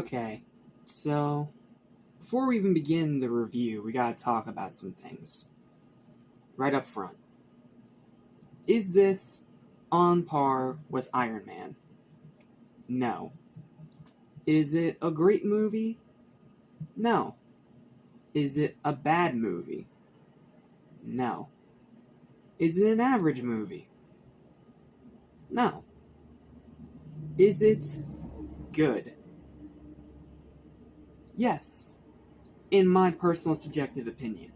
Okay, so before we even begin the review, we gotta talk about some things. Right up front. Is this on par with Iron Man? No. Is it a great movie? No. Is it a bad movie? No. Is it an average movie? No. Is it good? Yes, in my personal subjective opinion.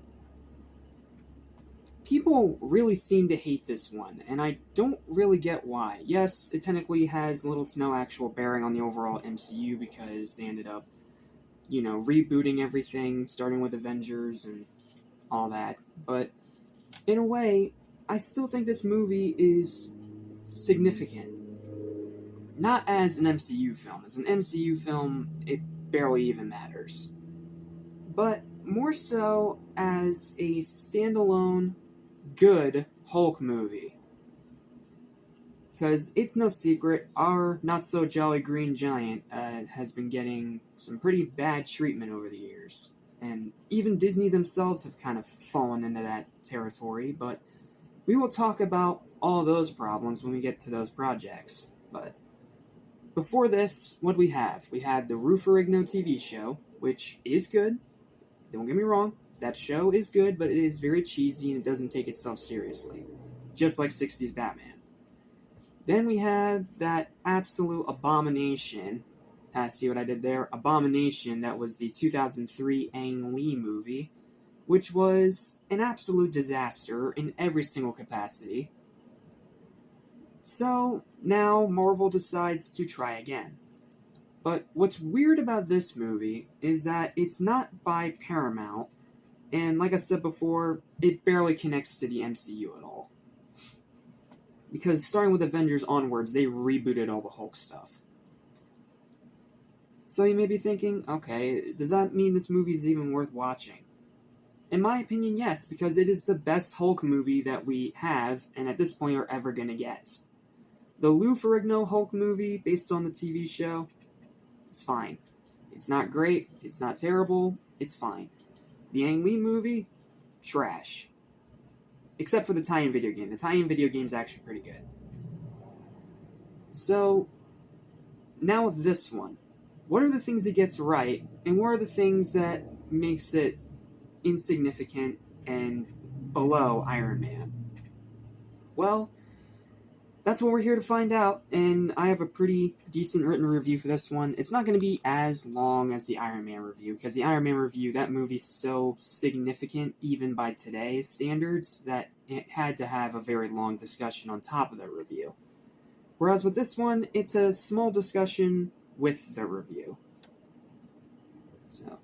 People really seem to hate this one, and I don't really get why. Yes, it technically has little to no actual bearing on the overall MCU because they ended up, rebooting everything, starting with Avengers and all that. But in a way, I still think this movie is significant. Not as an MCU film. As an MCU film, it barely even matters. But more so as a standalone, good Hulk movie. Because it's no secret, our not-so-jolly green giant has been getting some pretty bad treatment over the years. And even Disney themselves have kind of fallen into that territory, but we will talk about all those problems when we get to those projects. But before this, what do we have? We had the Rooferigno TV show, which is good. Don't get me wrong, that show is good, but it is very cheesy and it doesn't take itself seriously. Just like 60s Batman. Then we had that absolute abomination. See what I did there? Abomination that was the 2003 Ang Lee movie, which was an absolute disaster in every single capacity. So, now Marvel decides to try again. But what's weird about this movie is that it's not by Paramount, and like I said before, it barely connects to the MCU at all. Because starting with Avengers onwards, they rebooted all the Hulk stuff. So you may be thinking, okay, does that mean this movie is even worth watching? In my opinion, yes, because it is the best Hulk movie that we have, and at this point are ever going to get. The Lou Ferrigno Hulk movie, based on the TV show, is fine. It's not great, it's not terrible, it's fine. The Ang Lee movie, trash. Except for the tie-in video game. The tie-in video game is actually pretty good. So, now with this one, what are the things it gets right, and what are the things that makes it insignificant and below Iron Man? Well, that's what we're here to find out, and I have a pretty decent written review for this one. It's not going to be as long as the Iron Man review, because the Iron Man review, that movie's so significant, even by today's standards, that it had to have a very long discussion on top of the review. Whereas with this one, it's a small discussion with the review. So,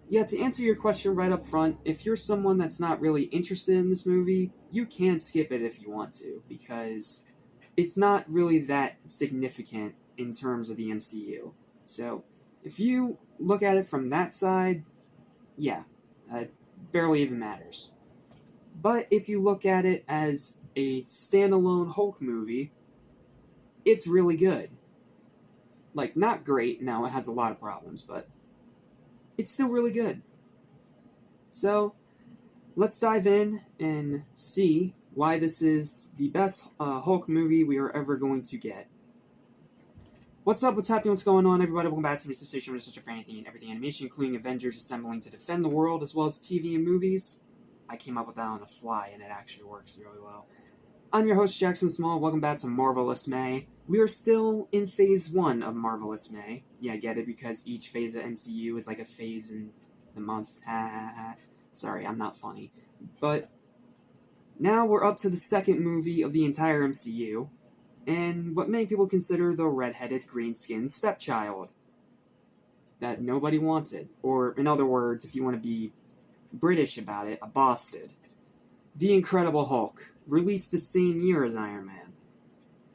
yeah, to answer your question right up front, if you're someone that's not really interested in this movie, you can skip it if you want to, because it's not really that significant in terms of the MCU. So, if you look at it from that side, yeah, it barely even matters. But if you look at it as a standalone Hulk movie, it's really good. Like, not great, no, it has a lot of problems, but it's still really good. So, let's dive in and see why this is the best Hulk movie we are ever going to get. What's up, what's happening, what's going on, everybody? Welcome back to Mr. Station, Mr. for anything and everything animation, including Avengers assembling to defend the world, as well as TV and movies. I came up with that on the fly, and it actually works really well. I'm your host, Jackson Small. Welcome back to Marvelous May. We are still in Phase 1 of Marvelous May. Yeah, I get it, because each phase of MCU is like a phase in the month. Sorry, I'm not funny. But now we're up to the second movie of the entire MCU, and what many people consider the red-headed, green-skinned stepchild that nobody wanted. Or, in other words, if you want to be British about it, a bastard. The Incredible Hulk, released the same year as Iron Man.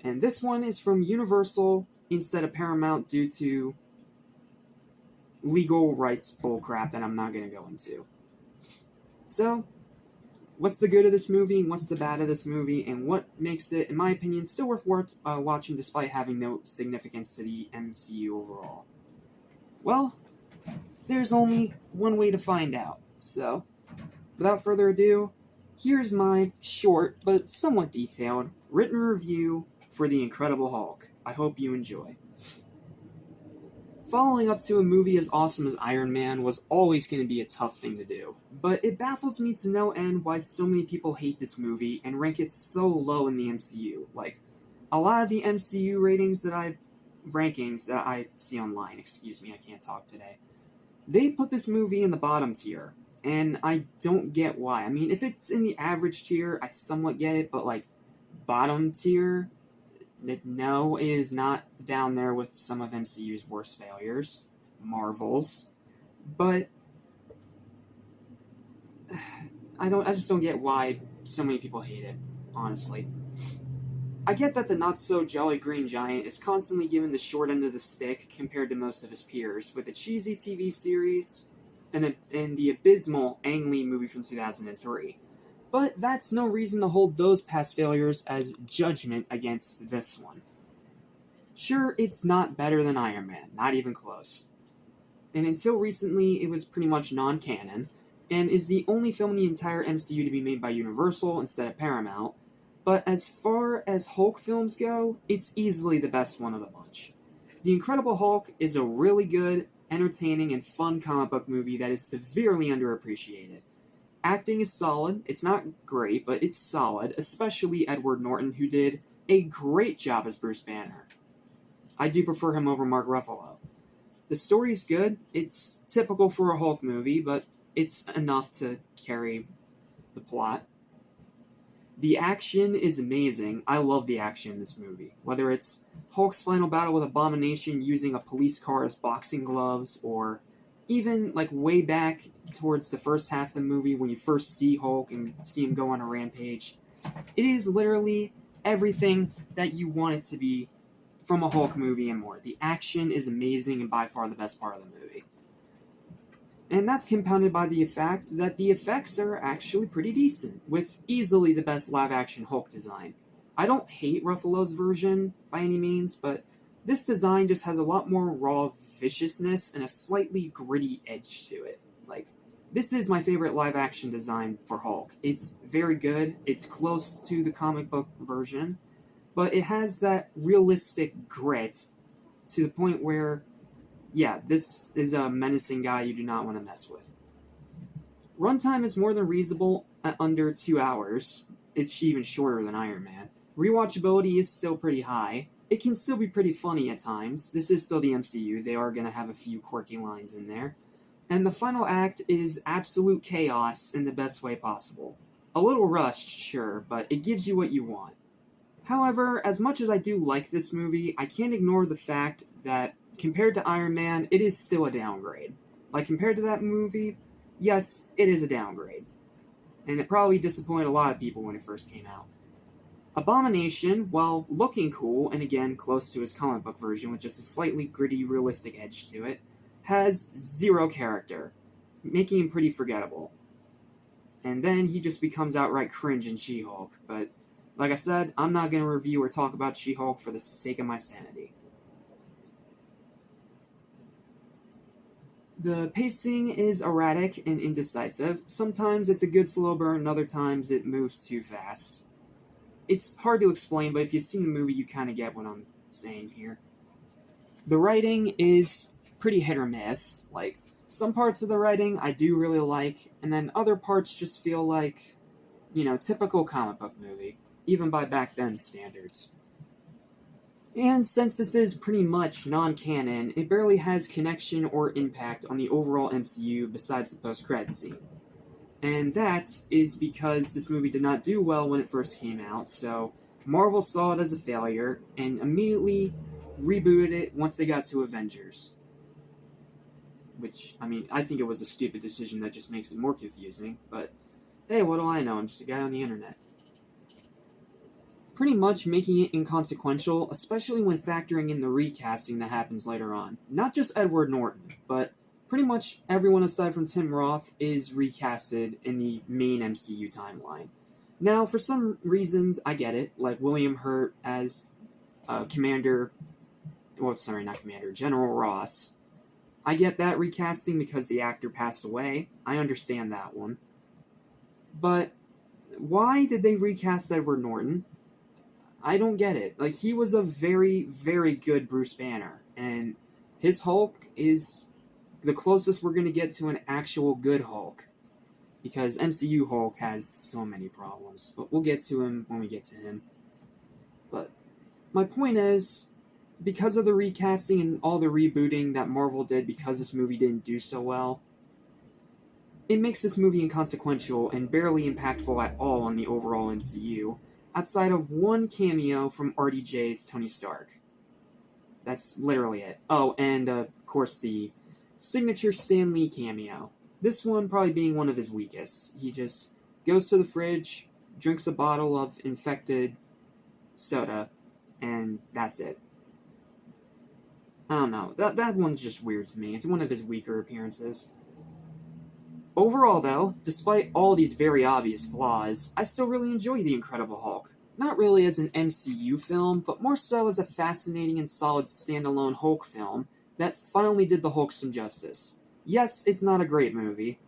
And this one is from Universal instead of Paramount due to legal rights bullcrap that I'm not going to go into. So, what's the good of this movie, and what's the bad of this movie, and what makes it, in my opinion, still worth watching despite having no significance to the MCU overall? Well, there's only one way to find out. So, without further ado, here's my short but somewhat detailed written review for The Incredible Hulk. I hope you enjoy. Following up to a movie as awesome as Iron Man was always going to be a tough thing to do, but it baffles me to no end why so many people hate this movie and rank it so low in the MCU. Like, a lot of the MCU rankings that I see online, excuse me, I can't talk today, they put this movie in the bottom tier, and I don't get why. I mean, if it's in the average tier, I somewhat get it, but like, bottom tier, no, it is not down there with some of MCU's worst failures, Marvel's, but I just don't get why so many people hate it, honestly. I get that the not-so-jolly Green Giant is constantly given the short end of the stick compared to most of his peers, with the cheesy TV series and the abysmal Ang Lee movie from 2003. But that's no reason to hold those past failures as judgment against this one. Sure, it's not better than Iron Man, not even close. And until recently, it was pretty much non-canon, and is the only film in the entire MCU to be made by Universal instead of Paramount. But as far as Hulk films go, it's easily the best one of the bunch. The Incredible Hulk is a really good, entertaining, and fun comic book movie that is severely underappreciated. Acting is solid. It's not great, but it's solid, especially Edward Norton, who did a great job as Bruce Banner. I do prefer him over Mark Ruffalo. The story's good. It's typical for a Hulk movie, but it's enough to carry the plot. The action is amazing. I love the action in this movie. Whether it's Hulk's final battle with Abomination using a police car as boxing gloves, or even like way back towards the first half of the movie when you first see Hulk and see him go on a rampage. It is literally everything that you want it to be from a Hulk movie and more. The action is amazing and by far the best part of the movie. And that's compounded by the fact that the effects are actually pretty decent, with easily the best live-action Hulk design. I don't hate Ruffalo's version by any means, but this design just has a lot more raw viciousness and a slightly gritty edge to it. Like, this is my favorite live-action design for Hulk. It's very good, it's close to the comic book version, but it has that realistic grit to the point where, yeah, this is a menacing guy you do not want to mess with. Runtime is more than reasonable at under 2 hours. It's even shorter than Iron Man. Rewatchability is still pretty high. It can still be pretty funny at times. This is still the MCU. They are going to have a few quirky lines in there. And the final act is absolute chaos in the best way possible. A little rushed, sure, but it gives you what you want. However, as much as I do like this movie, I can't ignore the fact that compared to Iron Man, it is still a downgrade. Like, compared to that movie, yes, it is a downgrade. And it probably disappointed a lot of people when it first came out. Abomination, while looking cool, and again, close to his comic book version with just a slightly gritty, realistic edge to it, has zero character, making him pretty forgettable. And then he just becomes outright cringe in She-Hulk, but like I said, I'm not going to review or talk about She-Hulk for the sake of my sanity. The pacing is erratic and indecisive. Sometimes it's a good slow burn, and other times it moves too fast. It's hard to explain, but if you've seen the movie, you kind of get what I'm saying here. The writing is pretty hit or miss. Like, some parts of the writing I do really like, and then other parts just feel like, typical comic book movie, even by back then standards. And since this is pretty much non-canon, it barely has connection or impact on the overall MCU besides the post-credits scene. And that is because this movie did not do well when it first came out, so Marvel saw it as a failure and immediately rebooted it once they got to Avengers. Which, I think it was a stupid decision that just makes it more confusing, but hey, what do I know? I'm just a guy on the internet. Pretty much making it inconsequential, especially when factoring in the recasting that happens later on. Not just Edward Norton, but pretty much everyone aside from Tim Roth is recasted in the main MCU timeline. Now, for some reasons, I get it, like William Hurt as General Ross. I get that recasting because the actor passed away. I understand that one. But why did they recast Edward Norton? I don't get it. Like, he was a very, very good Bruce Banner, and his Hulk is the closest we're going to get to an actual good Hulk. Because MCU Hulk has so many problems, but we'll get to him when we get to him. But my point is, because of the recasting and all the rebooting that Marvel did because this movie didn't do so well, it makes this movie inconsequential and barely impactful at all on the overall MCU, outside of one cameo from RDJ's Tony Stark. That's literally it. Oh, and of course the signature Stan Lee cameo. This one probably being one of his weakest. He just goes to the fridge, drinks a bottle of infected soda, and that's it. I don't know. That one's just weird to me. It's one of his weaker appearances. Overall, though, despite all these very obvious flaws, I still really enjoy The Incredible Hulk. Not really as an MCU film, but more so as a fascinating and solid standalone Hulk film that finally did the Hulk some justice. Yes, it's not a great movie,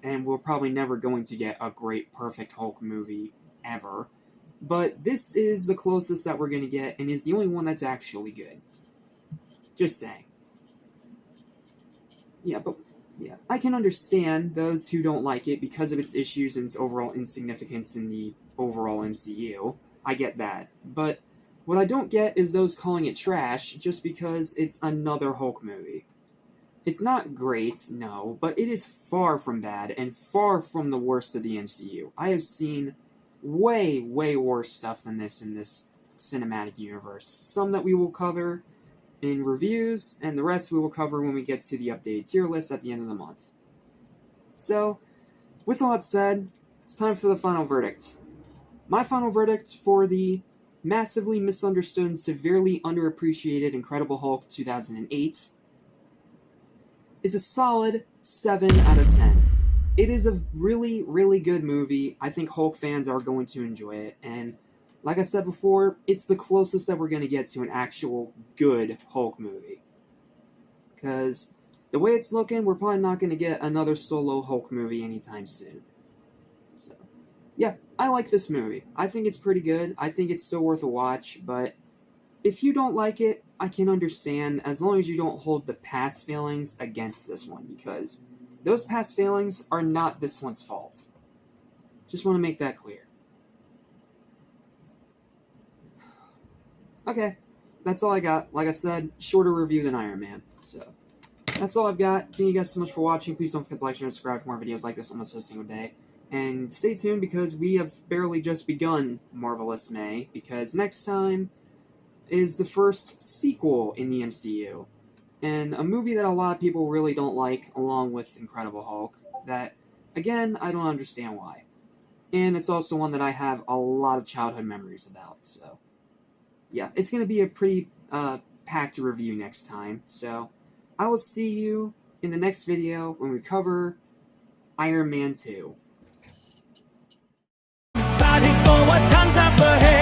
and we're probably never going to get a great, perfect Hulk movie ever, but this is the closest that we're going to get, and is the only one that's actually good. Just saying. Yeah, I can understand those who don't like it because of its issues and its overall insignificance in the overall MCU. I get that. But what I don't get is those calling it trash just because it's another Hulk movie. It's not great, no, but it is far from bad and far from the worst of the MCU. I have seen way, way worse stuff than this in this cinematic universe. Some that we will cover in reviews, and the rest we will cover when we get to the updated tier list at the end of the month. So, with all that said, it's time for the final verdict. My final verdict for the massively misunderstood and severely underappreciated Incredible Hulk 2008 is a solid 7 out of 10. It is a really, really good movie. I think Hulk fans are going to enjoy it, and like I said before, it's the closest that we're going to get to an actual good Hulk movie. Because the way it's looking, we're probably not going to get another solo Hulk movie anytime soon. So, yeah, I like this movie. I think it's pretty good. I think it's still worth a watch, but if you don't like it, I can understand as long as you don't hold the past failings against this one, because those past failings are not this one's fault. Just want to make that clear. Okay, that's all I got. Like I said, shorter review than Iron Man. So, that's all I've got. Thank you guys so much for watching. Please don't forget to like, share, and subscribe for more videos like this almost every single day. And stay tuned because we have barely just begun Marvelous May, because next time is the first sequel in the MCU. And a movie that a lot of people really don't like, along with Incredible Hulk, that, again, I don't understand why. And it's also one that I have a lot of childhood memories about, so yeah, it's going to be a pretty packed review next time, so I will see you in the next video when we cover Iron Man 2. Excited for what comes up ahead.